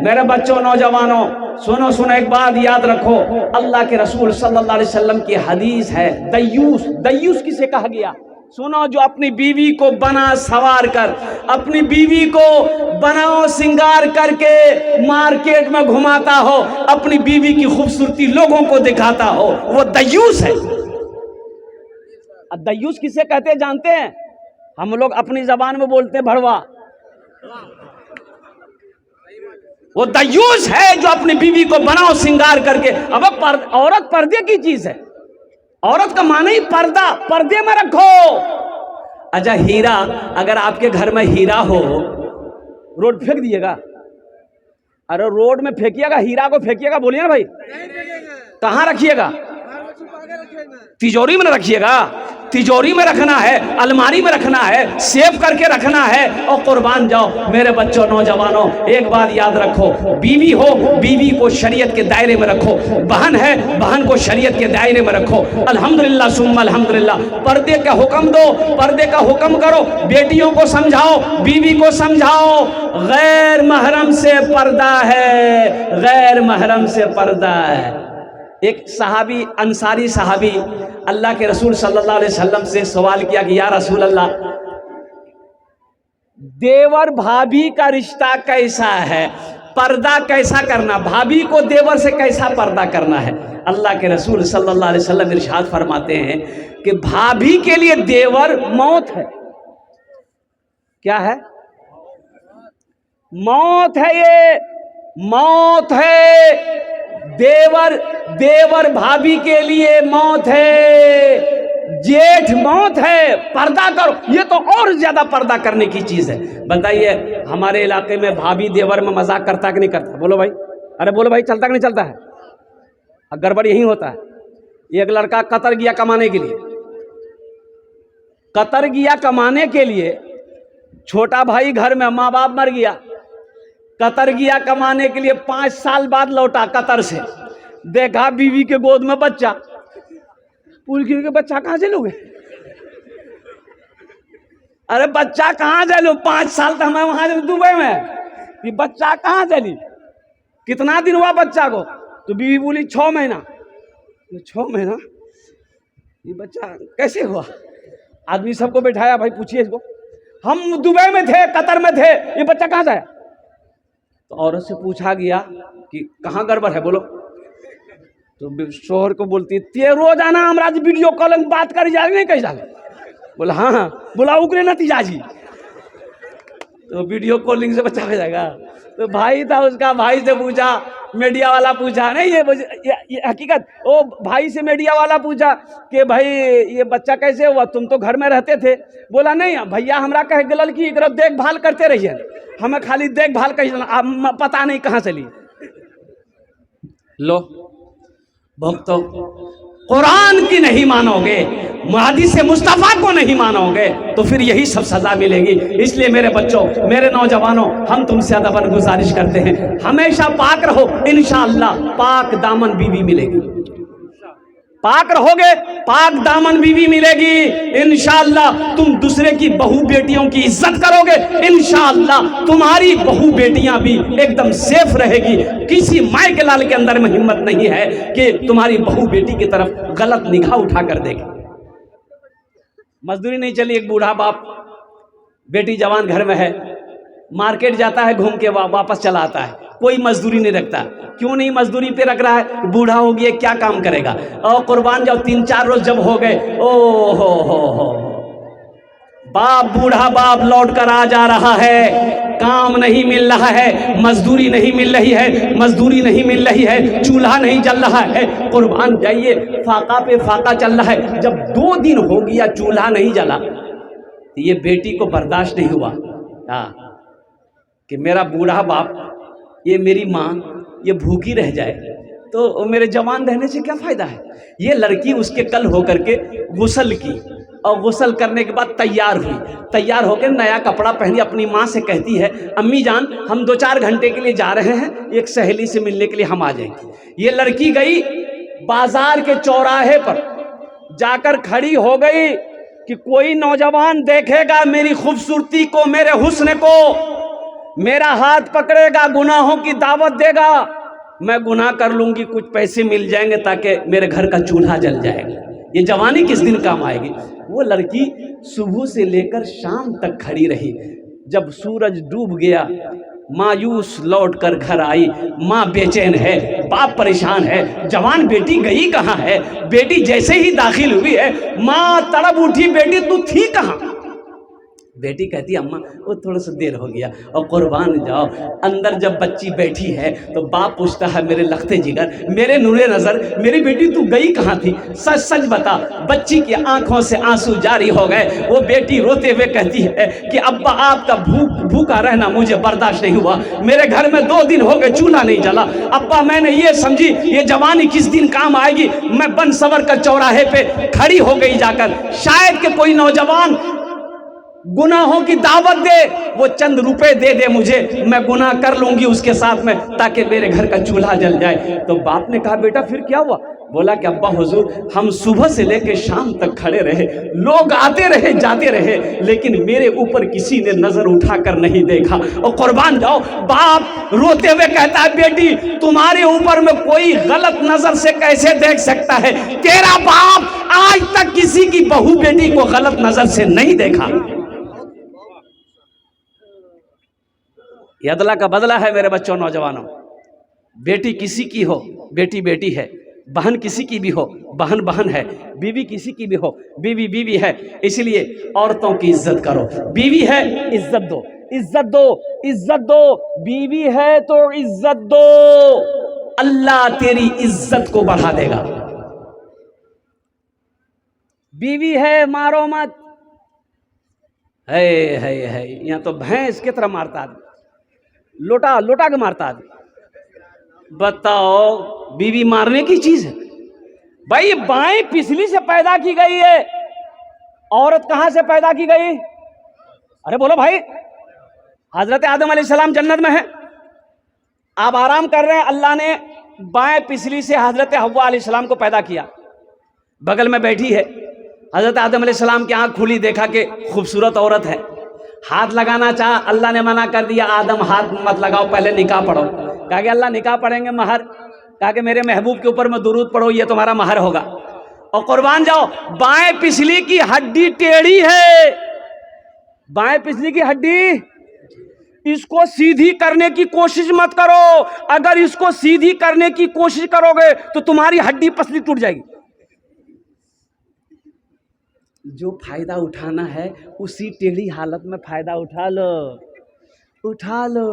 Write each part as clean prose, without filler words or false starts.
میرے بچوں نوجوانوں سنو سنو ایک بات یاد رکھو، اللہ کے رسول صلی اللہ علیہ وسلم کی حدیث ہے، دیوس، دیوس کسے کہا گیا؟ سنو، جو اپنی بیوی کو بنا سوار کر، اپنی بیوی کو بناؤ سنگار کر کے مارکیٹ میں گھماتا ہو، اپنی بیوی کی خوبصورتی لوگوں کو دکھاتا ہو، وہ دیوس ہے۔ دیوس کسے کہتے ہیں جانتے ہیں؟ ہم لوگ اپنی زبان میں بولتے ہیں بھڑوا، وہ دیوس ہے جو اپنی بیوی کو بناؤ سنگار کر کے۔ اب عورت پردے کی چیز ہے، عورت کا معنی ہی پردہ، پردے میں رکھو۔ اچھا ہیرا، اگر آپ کے گھر میں ہیرا ہو، روڈ پھینک دیے گا؟ ارے روڈ میں پھینکیے گا، ہیرا کو پھینکیے گا، بولیے نا بھائی، کہاں رکھیے گا؟ تجوری میں رکھیے گا، تجوری میں رکھنا ہے، الماری میں رکھنا ہے، سیو کر کے رکھنا ہے۔ اور قربان جاؤ میرے بچوں نوجوانوں، ایک بات یاد رکھو، بیوی ہو، بیوی کو شریعت کے دائرے میں رکھو، بہن ہے، بہن کو شریعت کے دائرے میں رکھو۔ الحمدللہ ثم الحمدللہ، پردے کا حکم دو، پردے کا حکم کرو، بیٹیوں کو سمجھاؤ، بیوی کو سمجھاؤ، غیر محرم سے پردہ ہے، غیر محرم سے پردہ ہے۔ ایک صحابی، انصاری صحابی، اللہ کے رسول صلی اللہ علیہ وسلم سے سوال کیا کہ یا رسول اللہ، دیور بھابھی کا رشتہ کیسا ہے، پردہ کیسا کرنا، بھابھی کو دیور سے کیسا پردہ کرنا ہے؟ اللہ کے رسول صلی اللہ علیہ وسلم ارشاد فرماتے ہیں کہ بھابھی کے لیے دیور موت ہے۔ کیا ہے؟ موت ہے، یہ موت ہے۔ دیور بھابھی کے لیے موت ہے، جیٹھ موت ہے، پردہ کرو۔ یہ تو اور زیادہ پردہ کرنے کی چیز ہے۔ بتائیے ہمارے علاقے میں بھابھی دیور میں مذاق کرتا کہ نہیں کرتا؟ بولو بھائی، ارے بولو بھائی، چلتا کہ نہیں چلتا ہے؟ گڑبڑ یہی ہوتا ہے۔ ایک لڑکا قطر گیا کمانے کے لیے، قطر گیا کمانے کے لیے، چھوٹا بھائی گھر میں، ماں باپ مر گیا، قطر گیا کمانے کے لیے، 5 سال بعد لوٹا قطر سے، دیکھا بیوی کے گود میں بچہ، پوچھ کے بچہ کہاں سے لوگے؟ ارے بچہ کہاں سے لو؟ 5 سال تک میں وہاں دبئی میں، یہ بچہ کہاں سے لی؟ کتنا دن ہوا بچہ کو؟ تو بیوی بولی 6 مہینہ۔ 6 مہینہ یہ بچہ کیسے ہوا؟ آدمی سب کو بٹھایا، بھائی پوچھئے اس کو، ہم دبئی میں تھے، قطر میں تھے، یہ بچہ کہاں سے ہے؟ تو عورت سے پوچھا گیا کہ کہاں گڑبڑ ہے بولو؟ تو شوہر کو بولتی تے روزانہ ہمارا ویڈیو کالنگ بات کری جائے نہیں کہیں جائے؟ بولا ہاں ہاں، بولا اکرے نتیجہ جی، تو ویڈیو کالنگ سے بچہ ہو جائے گا؟ تو بھائی تھا اس کا، بھائی سے پوچھا، میڈیا والا پوچھا، نہیں یہ حقیقت، وہ بھائی سے میڈیا والا پوچھا کہ بھائی یہ بچہ کیسے ہوا، تم تو گھر میں رہتے تھے؟ بولا نہیں بھیا، ہمارا کہہ گلل کی دیکھ بھال کرتے رہیے، ہمیں خالی دیکھ بھال کہیں پتہ نہیں کہاں سے لی۔ لو بھگتو، قرآن کی نہیں مانو گے، حدیث مصطفیٰ کو نہیں مانو گے تو پھر یہی سب سزا ملے گی۔ اس لیے میرے بچوں، میرے نوجوانوں، ہم تم سے ادباً گزارش کرتے ہیں، ہمیشہ پاک رہو، انشاءاللہ پاک دامن بیوی ملے گی۔ پاک رہو گے، پاک دامن بیوی ملے گی، انشاءاللہ تم دوسرے کی بہو بیٹیوں کی عزت کرو گے، انشاءاللہ تمہاری بہو بیٹیاں بھی ایک دم سیف رہے گی۔ کسی مائے کے لال کے اندر میں ہمت نہیں ہے کہ تمہاری بہو بیٹی کی طرف غلط نگاہ اٹھا کر دیکھے۔ مزدوری نہیں چلی، ایک بوڑھا باپ، بیٹی جوان گھر میں ہے، مارکیٹ جاتا ہے، گھوم کے واپس چلا آتا ہے، کوئی مزدوری نہیں رکھتا۔ کیوں نہیں مزدوری پہ رکھ رہا ہے؟ بوڑھا ہو گیا، کیا کام کرے گا؟ اور قربان جاؤ 3-4 روز جب ہو گئے، او ہو باپ، بوڑھا باپ لوٹ کر آ جا رہا ہے، کام نہیں مل رہا ہے، مزدوری نہیں مل رہی ہے، مزدوری نہیں مل رہی ہے، چولہا نہیں جل رہا ہے، قربان جائیے فاقہ پہ فاقہ چل رہا ہے۔ جب 2 دن ہو گیا چولہا نہیں جلا، یہ بیٹی کو برداشت نہیں ہوا کہ میرا بوڑھا باپ، یہ میری ماں، یہ بھوکی رہ جائے تو میرے جوان رہنے سے کیا فائدہ ہے؟ یہ لڑکی اس کے کل ہو کر کے غسل کی، اور غسل کرنے کے بعد تیار ہوئی، تیار ہو کے نیا کپڑا پہنی، اپنی ماں سے کہتی ہے امی جان ہم 2-4 گھنٹے کے لیے جا رہے ہیں، ایک سہیلی سے ملنے کے لیے ہم آ جائیں گے۔ یہ لڑکی گئی بازار کے چوراہے پر، جا کر کھڑی ہو گئی کہ کوئی نوجوان دیکھے گا میری خوبصورتی کو، میرے حسن کو، میرا ہاتھ پکڑے گا، گناہوں کی دعوت دے گا، میں گناہ کر لوں گی، کچھ پیسے مل جائیں گے تاکہ میرے گھر کا چولہا جل جائے گا، یہ جوانی کس دن کام آئے گی؟ وہ لڑکی صبح سے لے کر شام تک کھڑی رہی، جب سورج ڈوب گیا مایوس لوٹ کر گھر آئی، ماں بے چین ہے، باپ پریشان ہے، جوان بیٹی گئی کہاں ہے؟ بیٹی جیسے ہی داخل ہوئی ہے ماں تڑپ اٹھی، بیٹی تو تھی کہاں؟ بیٹی کہتی ہے اماں وہ تھوڑا سا دیر ہو گیا، اور قربان جاؤ اندر جب بچی بیٹھی ہے تو باپ پوچھتا ہے میرے لختے جگر، میرے نور نظر، میری بیٹی تو گئی کہاں تھی؟ سچ سچ بتا۔ بچی کی آنکھوں سے آنسو جاری ہو گئے، وہ بیٹی روتے ہوئے کہتی ہے کہ ابا آپ کا بھوکا رہنا مجھے برداشت نہیں ہوا، میرے گھر میں 2 دن ہو گئے چولہا نہیں جلا، ابا میں نے یہ سمجھی یہ جوانی کس دن کام آئے گی، میں بن سور کر چوراہے پہ کھڑی ہو گئی جا کر، شاید کہ کوئی نوجوان گناہوں کی دعوت دے، وہ چند روپے دے دے مجھے، میں گناہ کر لوں گی اس کے ساتھ میں تاکہ میرے گھر کا چولہا جل جائے۔ تو باپ نے کہا بیٹا پھر کیا ہوا؟ بولا کہ ابا حضور ہم صبح سے لے کے شام تک کھڑے رہے، لوگ آتے رہے جاتے رہے، لیکن میرے اوپر کسی نے نظر اٹھا کر نہیں دیکھا۔ اور قربان جاؤ باپ روتے ہوئے کہتا ہے بیٹی تمہارے اوپر میں کوئی غلط نظر سے کیسے دیکھ سکتا ہے؟ تیرا باپ آج تک کسی کی بہو بیٹی کو غلط نظر سے نہیں دیکھا۔ یہ عدلہ کا بدلہ ہے میرے بچوں نوجوانوں۔ بیٹی کسی کی ہو بیٹی بیٹی ہے، بہن کسی کی بھی ہو بہن بہن ہے، بیوی کسی کی بھی ہو بیوی بیوی ہے، اس لیے عورتوں کی عزت کرو، بیوی ہے عزت دو، عزت دو، عزت دو، بیوی ہے تو عزت دو، اللہ تیری عزت کو بڑھا دے گا۔ بیوی ہے مارو مت، ہے یہاں تو بھینس کی طرح مارتا آدمی، لوٹا کے مارتا آدمی۔ بتاؤ بیوی مارنے کی چیز ہے؟ بھائی بائیں پسلی سے پیدا کی گئی ہے، عورت کہاں سے پیدا کی گئی؟ ارے بولو بھائی، حضرت آدم علیہ السلام جنت میں ہے، آپ آرام کر رہے ہیں، اللہ نے بائیں پسلی سے حضرت حوا علیہ السلام کو پیدا کیا، بغل میں بیٹھی ہے، حضرت آدم علیہ السلام کی آنکھ کھلی، دیکھا کہ خوبصورت عورت ہے، ہاتھ لگانا چاہا، اللہ نے منع کر دیا، آدم ہاتھ مت لگاؤ، پہلے نکاح پڑھو۔ کہا کہ اللہ نکاح پڑھیں گے مہر، کہا کہ میرے محبوب کے اوپر میں درود پڑھو، یہ تمہارا مہر ہوگا۔ اور قربان جاؤ بائیں پسلی کی ہڈی ٹیڑھی ہے، بائیں پسلی کی ہڈی، اس کو سیدھی کرنے کی کوشش مت کرو، اگر اس کو سیدھی کرنے کی کوشش کرو گے تو تمہاری ہڈی پسلی ٹوٹ جائے گی۔ جو فائدہ اٹھانا ہے اسی ٹیڑھی حالت میں فائدہ اٹھا لو، اٹھا لو،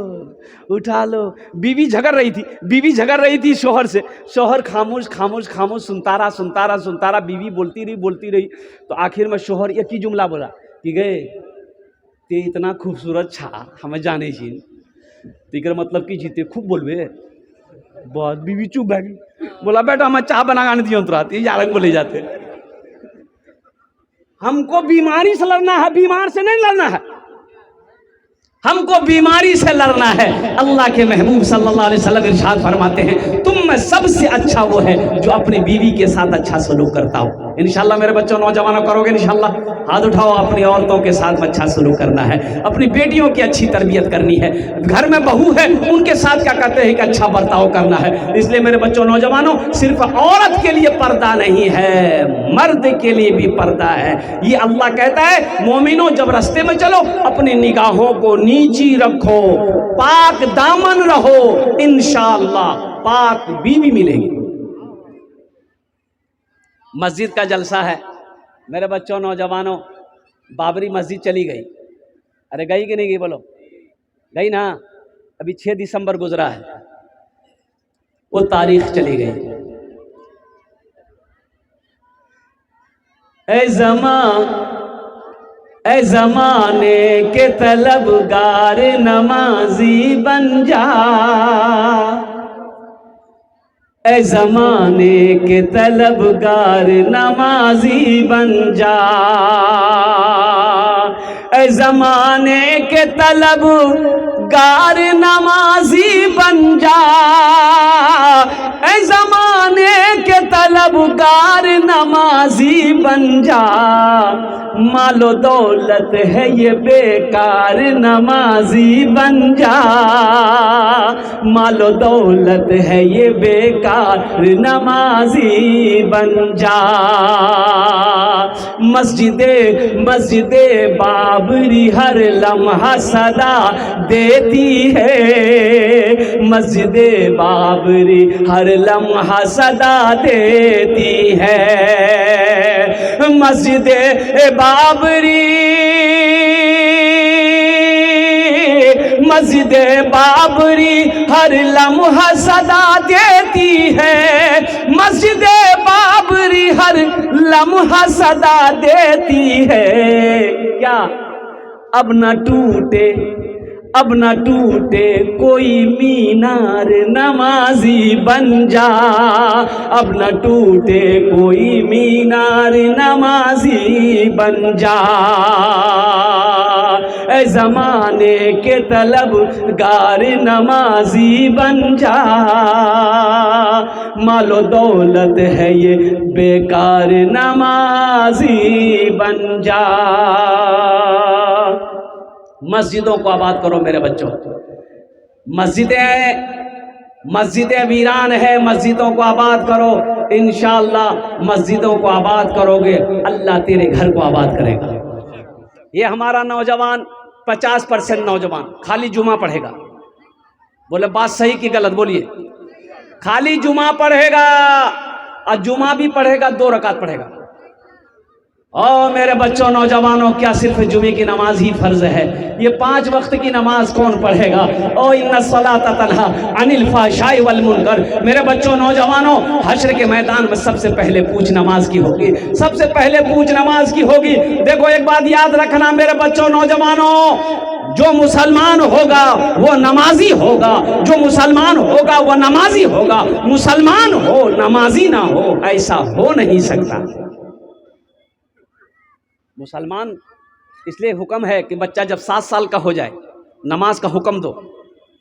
اٹھا لو۔ بیوی جھگڑ رہی تھی شوہر سے، شوہر خاموش خاموش خاموش سنتا رہا، بیوی بولتی رہی، تو آخر میں شوہر ایک ہی جملہ بولا کہ گئے تے اتنا خوبصورت چھا ہمیں جانے چین تیکر مطلب کی جیتے خوب بولوے، بہت بیوی چوپ بیٹھی، بولا بیٹا ہمیں چاہ بنا گانے دیا تو آتی یارنگ کو لے جاتے۔ ہم کو بیماری سے لڑنا ہے، بیمار سے نہیں لڑنا ہے، ہم کو بیماری سے لڑنا ہے۔ اللہ کے محبوب صلی اللہ علیہ وسلم ارشاد فرماتے ہیں تم میں سب سے اچھا وہ ہے جو اپنی بیوی کے ساتھ اچھا سلوک کرتا ہو۔ انشاءاللہ میرے بچوں نوجوانوں کرو گے انشاءاللہ، ہاتھ اٹھاؤ، اپنی عورتوں کے ساتھ اچھا سلوک کرنا ہے، اپنی بیٹیوں کی اچھی تربیت کرنی ہے، گھر میں بہو ہے ان کے ساتھ کیا کہتے ہیں کہ اچھا برتاؤ کرنا ہے۔ اس لیے میرے بچوں نوجوانوں صرف عورت کے لیے پردہ نہیں ہے، مرد کے لیے بھی پردہ ہے۔ یہ اللہ کہتا ہے مومنوں جب راستے میں چلو اپنی نگاہوں کو نیچی رکھو، پاک دامن رہو، انشاءاللہ پاک بیوی ملے گی۔ مسجد کا جلسہ ہے میرے بچوں نوجوانوں، بابری مسجد چلی گئی، ارے گئی کہ نہیں گئی بولو؟ گئی نا؟ ابھی 6 دسمبر گزرا ہے، وہ تاریخ چلی گئی۔ اے زمانے کے طلبگار نمازی بن جا، اے زمانے کے طلبگار نمازی بن جا، اے زمانے کے طلبگار نمازی بن جا، اے زمانے کے طلبگار نمازی نمازی بن جا، مال و دولت ہے یہ بیکار نمازی بن جا، مال و دولت ہے یہ بیکار نمازی بن جا۔ مسجد بابری ہر لمحہ صدا دیتی ہے، مسجد بابری ہر لمحہ صدا دیتی ہے، مسجد بابری ہر لمحہ صدا دیتی ہے، مسجد بابری ہر لمحہ صدا دیتی ہے۔ کیا اب نہ ٹوٹے کوئی مینار نمازی بن جا، اب نہ ٹوٹے کوئی مینار نمازی بن جا، اے زمانے کے طلبگار نمازی بن جا، مال و دولت ہے یہ بیکار نمازی بن جا۔ مسجدوں کو آباد کرو میرے بچوں، مسجدیں ویران ہے، مسجدوں کو آباد کرو، انشاءاللہ مسجدوں کو آباد کرو گے اللہ تیرے گھر کو آباد کرے گا۔ یہ ہمارا نوجوان 50% نوجوان خالی جمعہ پڑھے گا، بولے بات صحیح کی غلط بولیے، خالی جمعہ پڑھے گا، اور جمعہ بھی پڑھے گا 2 رکعت پڑھے گا۔ او میرے بچوں نوجوانوں، کیا صرف جمعے کی نماز ہی فرض ہے؟ یہ 5 وقت کی نماز کون پڑھے گا؟ او ان الصلاۃ تنہی عن الفحشاء والمنکر۔ میرے بچوں نوجوانوں، حشر کے میدان میں سب سے پہلے پوچھ نماز کی ہوگی، سب سے پہلے پوچھ نماز کی ہوگی۔ دیکھو ایک بات یاد رکھنا میرے بچوں نوجوانوں، جو مسلمان ہوگا وہ نمازی ہوگا، جو مسلمان ہوگا وہ نمازی ہوگا، مسلمان ہو نمازی نہ ہو ایسا ہو نہیں سکتا۔ مسلمان اس لیے حکم ہے کہ بچہ جب 7 سال کا ہو جائے نماز کا حکم دو۔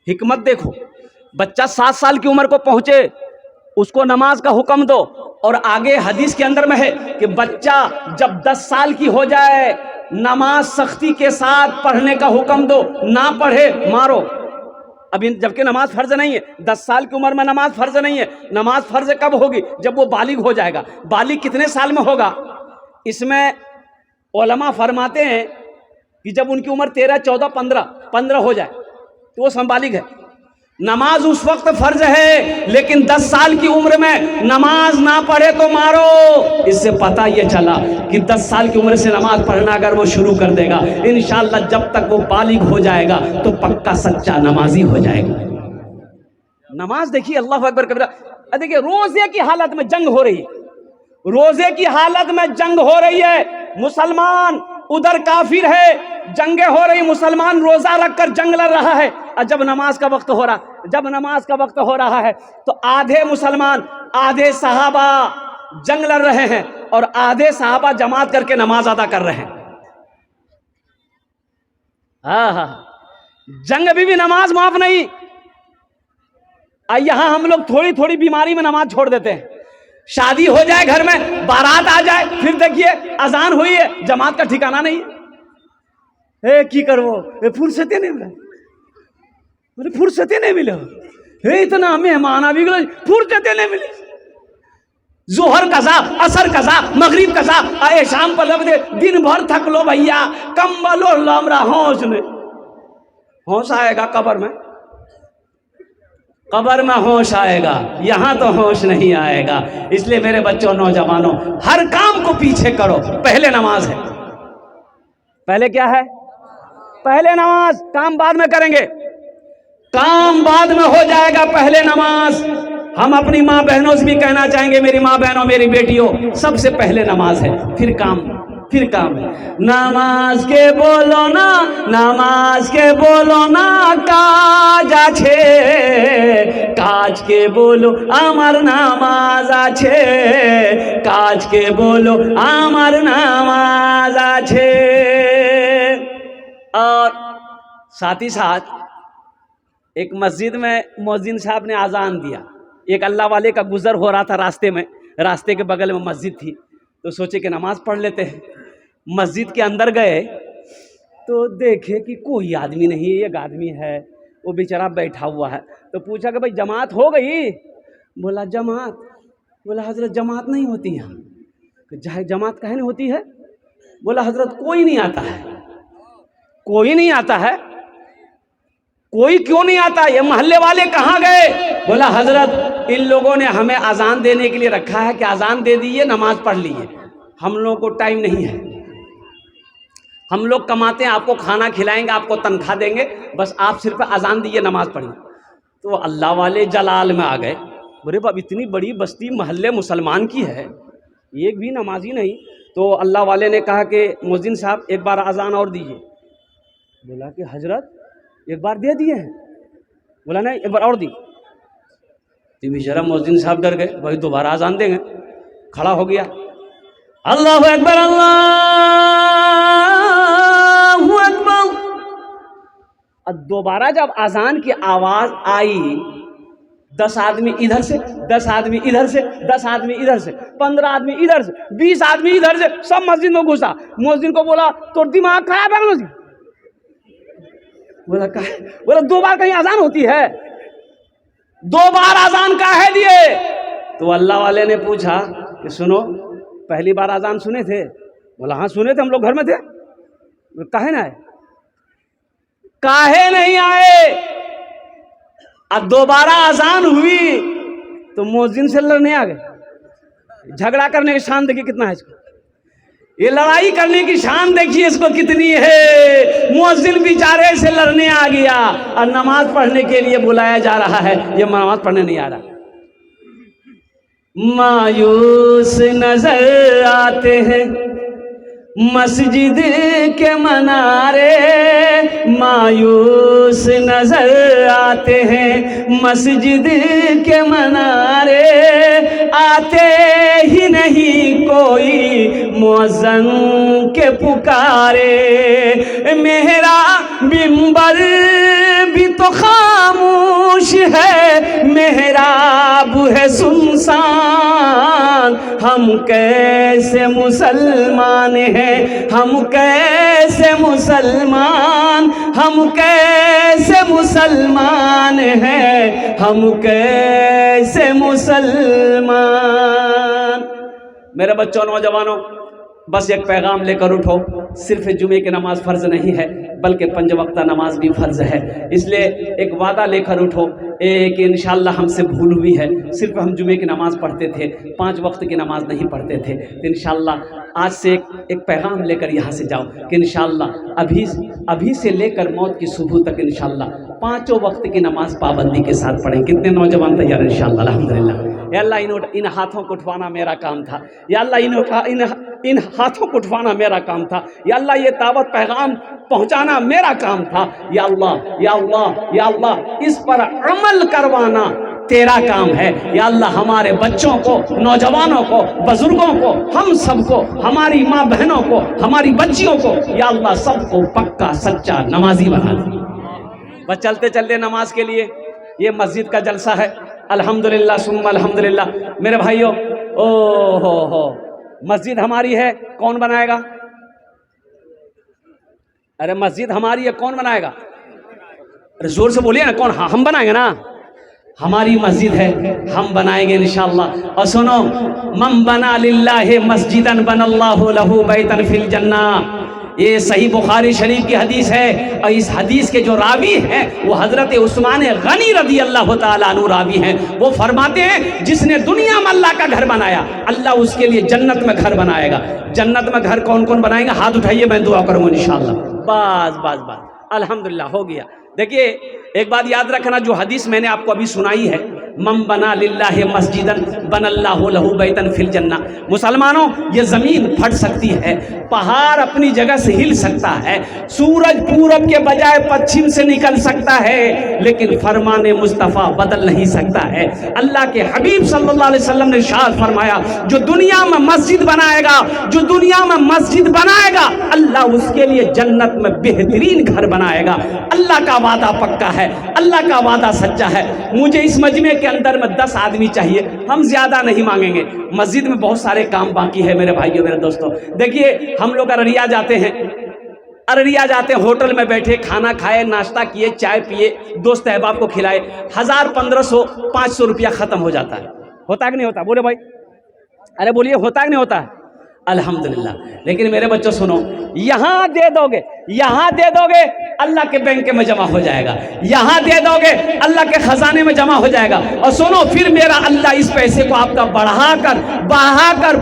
حکمت دیکھو، بچہ 7 سال کی عمر کو پہنچے اس کو نماز کا حکم دو، اور آگے حدیث کے اندر میں ہے کہ بچہ جب 10 سال کی ہو جائے نماز سختی کے ساتھ پڑھنے کا حکم دو، نہ پڑھے مارو۔ اب جبکہ نماز فرض نہیں ہے، 10 سال کی عمر میں نماز فرض نہیں ہے۔ نماز فرض کب ہوگی؟ جب وہ بالغ ہو جائے گا۔ بالغ کتنے سال میں ہوگا؟ اس میں علماء فرماتے ہیں کہ جب ان کی عمر 13، 14، 15 ہو جائے تو وہ بالغ ہے۔ نماز اس وقت فرض ہے، لیکن 10 سال کی عمر میں نماز نہ پڑھے تو مارو۔ اس سے پتہ یہ چلا کہ 10 سال کی عمر سے نماز پڑھنا اگر وہ شروع کر دے گا انشاءاللہ جب تک وہ بالغ ہو جائے گا تو پکا سچا نمازی ہو جائے گا۔ نماز دیکھیے، اللہ اکبر کبیرہ۔ دیکھیے روزے کی حالت میں جنگ ہو رہی ہے، روزے کی حالت میں جنگ ہو رہی ہے، مسلمان ادھر کافر ہے، جنگیں ہو رہی، مسلمان روزہ رکھ کر جنگ لڑ رہا ہے، اور جب نماز کا وقت ہو رہا ہے تو آدھے مسلمان، آدھے صحابہ جنگ لڑ رہے ہیں اور آدھے صحابہ جماعت کر کے نماز ادا کر رہے ہیں۔ جنگ بھی نماز معاف نہیں۔ یہاں ہم لوگ تھوڑی تھوڑی بیماری میں نماز چھوڑ دیتے ہیں، شادی ہو جائے گھر میں، بارات آ جائے، پھر دیکھیے اذان ہوئی ہے جماعت کا ٹھکانہ نہیں ہے۔ کی کرو فرصتیں نہیں ملے، فرصتیں نہیں ملے، اتنا مہمان بھی گئے، فرصتیں نہیں ملے۔ ظہر قضا، عصر قضا، مغرب قضا، آئے شام پر لگ دے، دن بھر تھک لو بھیا، کمبلو لمرا ہوش آئے گا قبر میں، قبر میں ہوش آئے گا، یہاں تو ہوش نہیں آئے گا۔ اس لیے میرے بچوں نوجوانوں، ہر کام کو پیچھے کرو، پہلے نماز ہے۔ پہلے کیا ہے؟ پہلے نماز، کام بعد میں کریں گے، کام بعد میں ہو جائے گا، پہلے نماز۔ ہم اپنی ماں بہنوں سے بھی کہنا چاہیں گے، میری ماں بہنوں، میری بیٹیوں، سب سے پہلے نماز ہے، پھر کام ہے۔ نماز کے بولو نا، نماز کے بولو نا কাজ আছে, কাজকে বলো আমার নামাজ আছে, কাজকে বলো আমার নামাজ আছে। اور ساتھ ہی ساتھ ایک مسجد میں مؤذن صاحب نے اذان دیا، ایک اللہ والے کا گزر ہو رہا تھا راستے میں، راستے کے بغل میں مسجد تھی، تو سوچے کہ نماز پڑھ لیتے ہیں. مسجد کے اندر گئے تو دیکھے کہ کوئی آدمی نہیں, ایک آدمی ہے وہ بیچارہ بیٹھا ہوا ہے. تو پوچھا کہ بھائی جماعت ہو گئی؟ بولا جماعت. بولا حضرت جماعت نہیں ہوتی یہاں. کہ جماعت کہیں نہیں ہوتی ہے؟ بولا حضرت کوئی نہیں آتا ہے. کوئی نہیں آتا ہے؟ کوئی کیوں نہیں آتا؟ یہ محلے والے کہاں گئے؟ بولا حضرت ان لوگوں نے ہمیں اذان دینے کے لیے رکھا ہے کہ اذان دے دیجیے, نماز پڑھ لیجیے. ہم لوگوں کو ٹائم نہیں ہے, ہم لوگ کماتے ہیں, آپ کو کھانا کھلائیں گے, آپ کو تنخواہ دیں گے, بس آپ صرف اذان دیجیے, نماز پڑھیے. تو اللہ والے جلال میں آ گئے. بولے باب اتنی بڑی بستی محلے مسلمان کی ہے, ایک بھی نمازی نہیں. تو اللہ والے نے کہا کہ مؤذن صاحب ایک بار اذان اور دیجیے. بولا کہ حضرت ایک بار دے دیے ہیں. بولا نہیں ایک بار اور دی. بیچارہ مؤذن صاحب ڈر گئے, بھائی دوبارہ اذان دیں گے. کھڑا ہو گیا, اللہ اکبر اللہ اکبر. دوبارہ جب اذان کی آواز آئی, 10 آدمی ادھر سے, 10 آدمی ادھر سے, 10 آدمی ادھر سے, 15 آدمی ادھر سے, 20 آدمی ادھر سے, سب مسجد میں گھسا. مؤذن کو بولا تو دماغ خراب ہے مؤذن. بولا 2 بار کہیں اذان ہوتی ہے؟ 2 بار اذان کاہے دیے؟ تو اللہ والے نے پوچھا کہ سنو پہلی بار اذان سنے تھے؟ بولا ہاں سنے تھے, ہم لوگ گھر میں تھے. کاہے نہ آئے؟ کاہے نہیں آئے؟ اب دوبارہ اذان ہوئی تو مؤذن سے لڑنے آ گئے. جھگڑا کرنے کی شان دیکھیے کتنا ہے اس کو, یہ لڑائی کرنے کی شان دیکھیے اس کو کتنی ہے. مؤذن بیچارے سے لڑنے آ گیا اور نماز پڑھنے کے لیے بلایا جا رہا ہے, یہ نماز پڑھنے نہیں آ رہا. مایوس نظر آتے ہیں مسجد کے منارے, مایوس نظر آتے ہیں مسجد کے منارے, آتے ہی نہیں کوئی مؤذن کے پکارے. میرا منبر بھی تو خاموش ہے, محراب ہے سنسان, ہم کیسے مسلمان ہیں, ہم کیسے مسلمان, ہم کیسے مسلمان ہیں, ہم کیسے مسلمان. میرے بچوں نوجوانوں, بس ایک پیغام لے کر اٹھو, صرف جمعے کی نماز فرض نہیں ہے بلکہ 5 وقتہ نماز بھی فرض ہے. اس لیے ایک وعدہ لے کر اٹھو کہ انشاءاللہ ہم سے بھول ہوئی ہے, صرف ہم جمعے کی نماز پڑھتے تھے, 5 وقت کی نماز نہیں پڑھتے تھے. تو انشاءاللہ آج سے ایک پیغام لے کر یہاں سے جاؤ کہ انشاءاللہ ابھی سے لے کر موت کی صبح تک انشاءاللہ 5 وقت کی نماز پابندی کے ساتھ پڑھیں. کتنے نوجوان تیار ہیں انشاءاللہ؟ الحمدللہ. یا اللہ ان ہاتھوں کو اٹھوانا میرا کام تھا, یا اللہ ان ہاتھوں کو اٹھوانا میرا کام تھا, یا اللہ یہ دعوت پیغام پہنچانا میرا کام تھا. یا اللہ یا اللہ یا اللہ اس پر عمل کروانا تیرا کام ہے. یا اللہ ہمارے بچوں کو, نوجوانوں کو, بزرگوں کو, ہم سب کو, ہماری ماں بہنوں کو, ہماری بچیوں کو, یا اللہ سب کو پکا سچا نمازی بنا دے. بس چلتے چلتے نماز کے لیے یہ مسجد کا جلسہ ہے. الحمدللہ ثم الحمدللہ. میرے بھائیوں, او ہو مسجد ہماری ہے, کون بنائے گا؟ ارے مسجد ہماری ہے, کون بنائے گا؟ ارے زور سے بولیے نا, کون؟ ہاں ہم بنائیں گے نا, ہماری مسجد ہے, ہم بنائیں گے انشاءاللہ. اور سنو, من بنا للہ مسجدا بنا اللہ لہ بیتا فی الجنہ. یہ صحیح بخاری شریف کی حدیث ہے, اور اس حدیث کے جو راوی ہیں وہ حضرت عثمان غنی رضی اللہ تعالیٰ عنہ راوی ہیں. وہ فرماتے ہیں جس نے دنیا میں اللہ کا گھر بنایا, اللہ اس کے لیے جنت میں گھر بنائے گا. جنت میں گھر کون کون بنائیں گا؟ ہاتھ اٹھائیے, میں دعا کروں گا انشاءاللہ. بس الحمدللہ ہو گیا. دیکھیے ایک بات یاد رکھنا, جو حدیث میں نے آپ کو ابھی سنائی ہے, من بنا للہ مسجدا بنا اللہ لہ بیتا فی الجنہ. مسلمانوں, یہ زمین پھٹ سکتی ہے, پہاڑ اپنی جگہ سے ہل سکتا ہے, سورج پورب کے بجائے پچھم سے نکل سکتا ہے, لیکن فرمان مصطفیٰ بدل نہیں سکتا ہے. اللہ کے حبیب صلی اللہ علیہ وسلم نے ارشاد فرمایا, جو دنیا میں مسجد بنائے گا, جو دنیا میں مسجد بنائے گا, اللہ اس کے لیے جنت میں بہترین گھر بنائے گا. اللہ کا وعدہ پکا ہے, اللہ کا وعدہ سچا ہے. مجھے اس مجمع کے اندر میں 10 آدمی چاہیے, ہم زیادہ زیادہ نہیں مانگیں گے. مسجد میں بہت سارے کام باقی ہے میرے بھائیوں میرے دوستوں. دیکھیے ہم لوگ ارریا جاتے ہیں, ارریا جاتے ہیں, ہوٹل میں بیٹھے, کھانا کھائے, ناشتہ کیے, چائے پیے, دوست احباب کو کھلائے, 1000 1500 500 روپیہ ختم ہو جاتا ہے. ہوتا ہے کہ نہیں ہوتا؟ بولے بھائی, ارے بولیے, ہوتا ہے کہ نہیں ہوتا ہے؟ الحمدللہ. لیکن میرے بچوں سنو, یہاں دے دو گے, یہاں دے دو گے, اللہ کے بینک میں جمع ہو جائے گا. یہاں دے دو گے, اللہ کے خزانے میں جمع ہو جائے گا. اور سنو, پھر میرا اللہ اس پیسے کو آپ کا بڑھا کر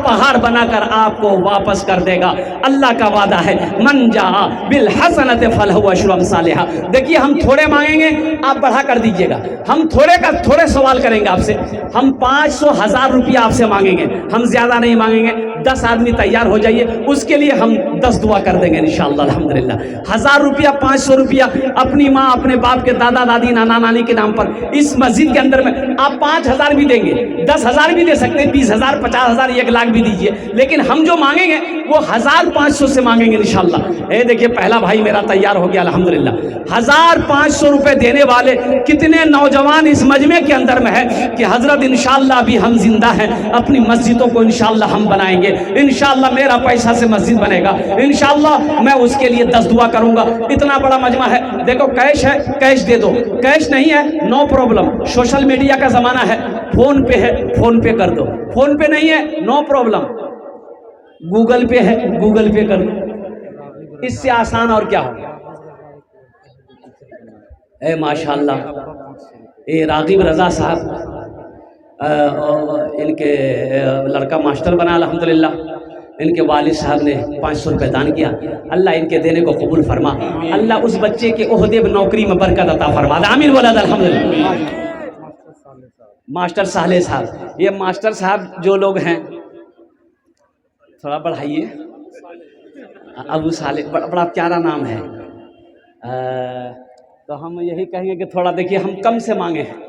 پہاڑ بنا کر آپ کو واپس کر دے گا. اللہ کا وعدہ ہے, من جاء بالحسنۃ فلہ عشر امثالھا. دیکھیے ہم تھوڑے مانگیں گے, آپ بڑھا کر دیجیے گا. ہم تھوڑے سوال کریں گے آپ سے. ہم 500 1000 روپیہ آپ سے مانگیں گے, ہم زیادہ نہیں مانگیں گے. 10 آدمی تیار ہو جائیے, اس کے لیے ہم 10 دعا کر دیں گے انشاءاللہ. الحمدللہ 1000 روپیہ 500 روپیہ اپنی ماں, اپنے باپ کے دادا دادی, نانا نانی کے نام پر اس مسجد کے اندر میں آپ 5000 بھی دیں گے, 10000 بھی دے سکتے ہیں, 20000 50000 1 لاکھ بھی دیجیے. لیکن ہم جو مانگیں گے وہ 1500 سے مانگیں گے انشاءاللہ. اے دیکھیے پہلا بھائی میرا تیار ہو گیا الحمدللہ. 1500 روپے دینے والے کتنے نوجوان اس مجمع کے اندر میں ہے کہ حضرت انشاءاللہ ابھی ہم زندہ ہیں, اپنی مسجدوں کو انشاءاللہ ہم بنائیں گے. انشاءاللہ میرا پیسہ سے مسجد بنے گا انشاءاللہ, میں اس کے لیے 10 دعا کروں گا. اتنا بڑا مجمع ہے. دیکھو کیش ہے, کیش دے دو. کیش نہیں ہے, نو پرابلم. سوشل میڈیا کا زمانہ ہے, فون پے ہے, فون پے کر دو. فون پے نہیں ہے, نو پرابلم. گوگل پے ہے, گوگل پے کر دو. اس سے آسان اور کیا ہو. اے ماشاءاللہ, اے راغب رضا صاحب, ان کے لڑکا ماسٹر بنا الحمدللہ. ان کے والد صاحب نے 500 روپے دان کیا. اللہ ان کے دینے کو قبول فرما. اللہ اس بچے کے عہدے میں, نوکری میں برکت عطا فرما. آمین بولا الحمدللہ. ماسٹر صالح صاحب, یہ ماسٹر صاحب جو لوگ ہیں, تھوڑا بڑھائیے. ابو صالح, بڑا پیارا نام ہے. تو ہم یہی کہیں گے کہ تھوڑا دیکھیے, ہم کم سے مانگے ہیں,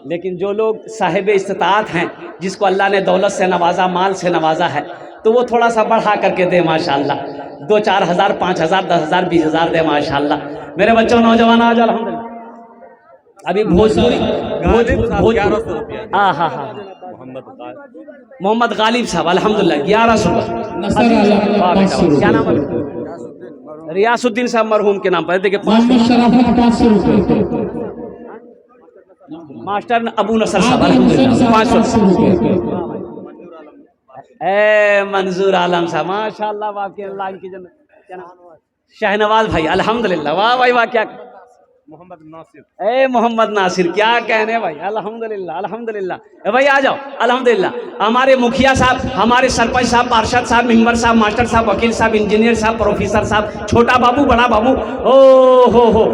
لیکن جو لوگ صاحب استطاعت ہیں, جس کو اللہ نے دولت سے نوازا, مال سے نوازا ہے, تو وہ تھوڑا سا بڑھا کر کے دے ماشاءاللہ. 2-4 ہزار, 5 ہزار, 10 ہزار, 20 ہزار دے ماشاءاللہ. میرے بچوں نوجوان آج الحمدللہ. ابھی بھوجپوری ہاں ہاں ہاں, محمد غالب صاحب الحمدللہ 1100 روپے. کیا نام ہے؟ ریاض الدین صاحب مرحوم کے نام پر. دیکھیں ماسٹر ابو نصر صاحب الحمدللہ 500. اے منظور عالم صاحب ماشاءاللہ, واقعی اللہ کی جنت. شہنواز بھائی الحمدللہ, واہ بھائی واہ. کیا محمد ناصر, اے محمد ناصر, کیا کہنے بھائی الحمدللہ الحمدللہ. اے بھائی آ جاؤ الحمدللہ. ہمارے مکھیا صاحب, ہمارے سرپنچ صاحب, پارشد صاحب, ممبر صاحب, ماسٹر صاحب, وکیل صاحب, انجینئر صاحب, پروفیسر صاحب, چھوٹا بابو, بڑا بابو, او ہو,